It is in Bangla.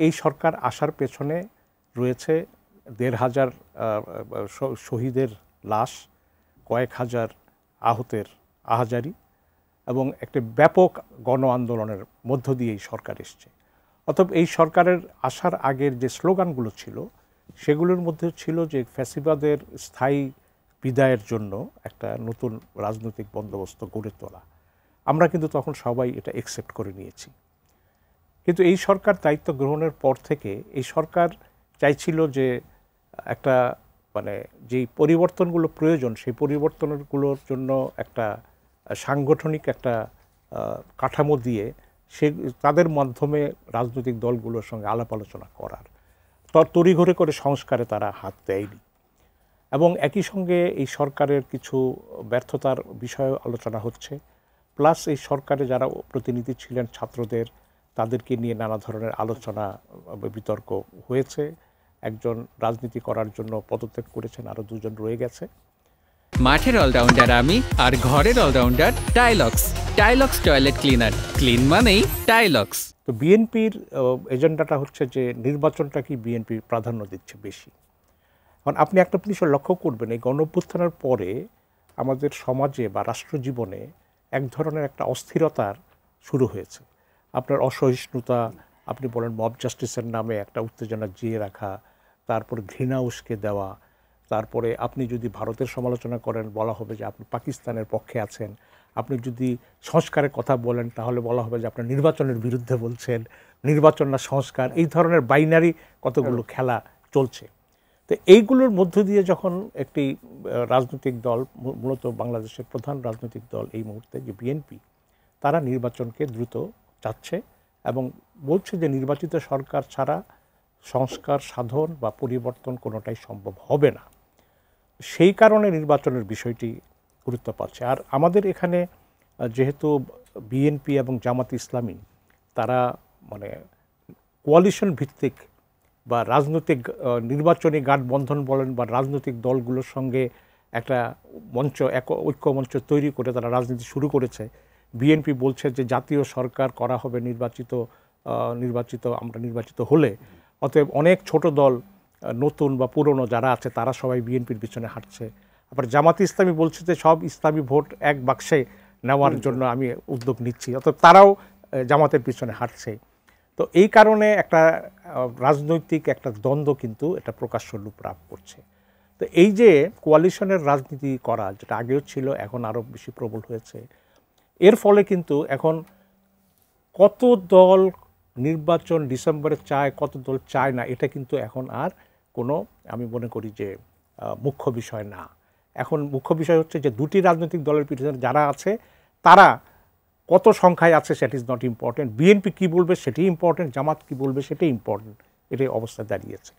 এই সরকার আসার পেছনে রয়েছে ১,৫০০ শহীদের লাশ, কয়েক হাজার আহতের আহাজারি এবং একটি ব্যাপক গণ আন্দোলনের মধ্য দিয়ে এই সরকার এসছে। অতএব এই সরকারের আসার আগের যে স্লোগানগুলো ছিল সেগুলোর মধ্যে ছিল যে ফ্যাসিবাদের স্থায়ী বিদায়ের জন্য একটা নতুন রাজনৈতিক বন্দোবস্ত গড়ে তোলা। আমরা কিন্তু তখন সবাই এটা অ্যাকসেপ্ট করে নিয়েছি। কিন্তু এই সরকার দায়িত্ব গ্রহণের পর থেকে এই সরকার চাইছিল যে একটা মানে যেই পরিবর্তনগুলো প্রয়োজন সেই পরিবর্তনগুলোর জন্য একটা সাংগঠনিক একটা কাঠামো দিয়ে সে তাদের মাধ্যমে রাজনৈতিক দলগুলোর সঙ্গে আলাপ আলোচনা করার তড়িঘড়ি করে সংস্কারে তারা হাত দেয়নি। এবং একই সঙ্গে এই সরকারের কিছু ব্যর্থতার বিষয়ে আলোচনা হচ্ছে, প্লাস এই সরকারে যারা প্রতিনিধি ছিলেন ছাত্রদের তাদেরকে নিয়ে নানা ধরনের আলোচনা বিতর্ক হয়েছে। একজন রাজনীতি করার জন্য পদত্যাগ করেছেন, আরও দুজন রয়ে গেছে। মাঠের অলরাউন্ডার আমি, আর ঘরের allrounder Tylox. Tylox toilet cleaner, clean মানেই টাইলক্স। তো বিএনপির এজেন্ডাটা হচ্ছে যে নির্বাচনটাকে বিএনপি প্রাধান্য দিচ্ছে বেশি। কারণ আপনি একটা বিষয় লক্ষ্য করবেন, এই গণঅভ্যুত্থানের পরে আমাদের সমাজে বা রাষ্ট্রজীবনে এক ধরনের একটা অস্থিরতার শুরু হয়েছে। আপনার অসহিষ্ণুতা, আপনি বলেন মব জাস্টিসের নামে একটা উত্তেজনা জিয়ে রাখা, তারপরে ঘৃণা উস্কে দেওয়া, তারপরে আপনি যদি ভারতের সমালোচনা করেন বলা হবে যে আপনি পাকিস্তানের পক্ষে আছেন, আপনি যদি সংস্কারের কথা বলেন তাহলে বলা হবে যে আপনি নির্বাচনের বিরুদ্ধে বলছেন, নির্বাচন না সংস্কার, এই ধরনের বাইনারি কতগুলো খেলা চলছে। তো এইগুলোর মধ্য দিয়ে যখন একটি রাজনৈতিক দল, মূলত বাংলাদেশের প্রধান রাজনৈতিক দল এই মুহূর্তে যে বিএনপি, তারা নির্বাচনকে দ্রুত চাচ্ছে এবং বলছে যে নির্বাচিত সরকার ছাড়া সংস্কার সাধন বা পরিবর্তন কোনোটাই সম্ভব হবে না। সেই কারণে নির্বাচনের বিষয়টি গুরুত্ব পাচ্ছে। আর আমাদের এখানে যেহেতু বিএনপি এবং জামাত ইসলামী তারা মানে কোয়ালিশন ভিত্তিক বা রাজনৈতিক নির্বাচনী গাঠবন্ধন বলেন বা রাজনৈতিক দলগুলোর সঙ্গে একটা মঞ্চ, ঐক্যমঞ্চ তৈরি করে তারা রাজনীতি শুরু করেছে। বিএনপি বলছে যে জাতীয় সরকার করা হবে আমরা নির্বাচিত হলে, অতএব অনেক ছোট দল নতুন বা পুরনো যারা আছে তারা সবাই বিএনপির পিছনে হাঁটছে। আবার জামাত ইসলামী বলছে যে সব ইসলামী ভোট এক বাক্সে নেওয়ার জন্য আমি উদ্যোগ নিচ্ছি, অতএব তারাও জামাতের পিছনে হাঁটছে। তো এই কারণে একটা রাজনৈতিক একটা দ্বন্দ্ব কিন্তু এটা প্রকাশ্য রূপ লাভ করছে। তো এই যে কোয়ালিশনের রাজনীতি করা, যেটা আগেও ছিল এখন আরও বেশি প্রবল হয়েছে, এর ফলে কিন্তু এখন কত দল নির্বাচন ডিসেম্বরে চায়, কত দল চায় না, এটা কিন্তু এখন আর কোনো, আমি মনে করি যে মুখ্য বিষয় না। এখন মুখ্য বিষয় হচ্ছে যে দুটি রাজনৈতিক দলের পিছনে যারা আছে তারা কত সংখ্যায় আছে, সেট ইজ নট ইম্পর্টেন্ট। বিএনপি কী বলবে সেটাই ইম্পর্টেন্ট, জামাত কী বলবে সেটাই ইম্পর্টেন্ট, এটাই অবস্থা দাঁড়িয়েছে।